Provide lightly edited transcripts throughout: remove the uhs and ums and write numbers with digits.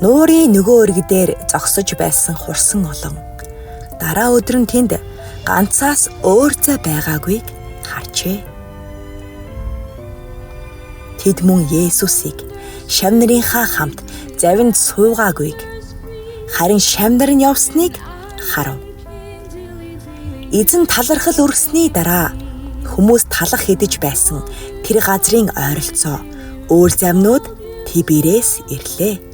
Нуурын нөгөө өргө дээр зогсож байсан хурсан олон дараа өдөр нь тэнд ганцаас өөр зай байгаагүйг харжээ. Тэд мөн Есүсийг шавнарынхаа хамт завинд суугаагүйг харин шавнар нь явсныг харав. Эзэн талархал өргөсний дараа хүмүүс талах идэж байсан тэр газрын ойролцоо өөр замнууд Тиберээс ирлээ.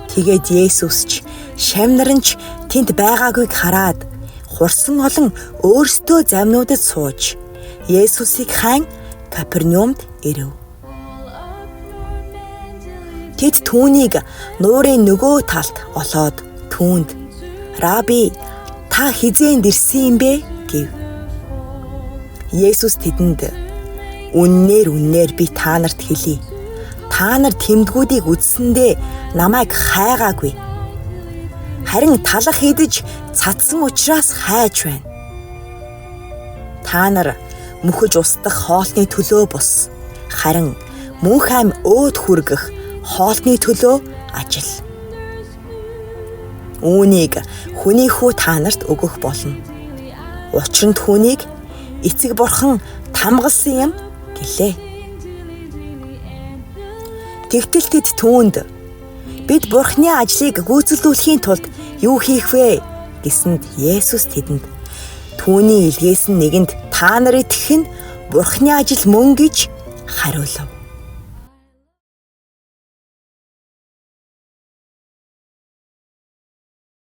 Тэгээд Есүс ч шавнар нь ч тэнд байгаагүйг хараад хурсан олон өөрсдөө замнуудад сууж Есүсийг хан Капернаумд ирэв. Тэд түүнийг нуурын нөгөө талд олоод түүнд "Раби, та хизээнд ирсэн юм бэ?" гэв. Есүс тэдэнд үннээр би та нарт хэлье. Та нар тэмдгүүдийг үзсэндээ намайг хайгаагүй. Харин талах идэж цадсан учраас хайж байна. Та нар мөхөж устдах хоолны төлөө бус, харин мөнх ам өөд хүргэх хоолны төлөө ажил. Үүнийг хүний хүү та нарт өгөх болно. Учир нь түүнийг эцэг бурхан тамгалсан юм гэлээ. Тэгтэл тэд түүнд "Бид бурханы ажлыг гүйцэлдүүлэхийн тулд юу хийх вэ?" гэсэнд Есүс тэдэнд "Түүний илгээс нь нэгэнд та нар итгэх нь бурханы ажил мөн" гэж хариулав.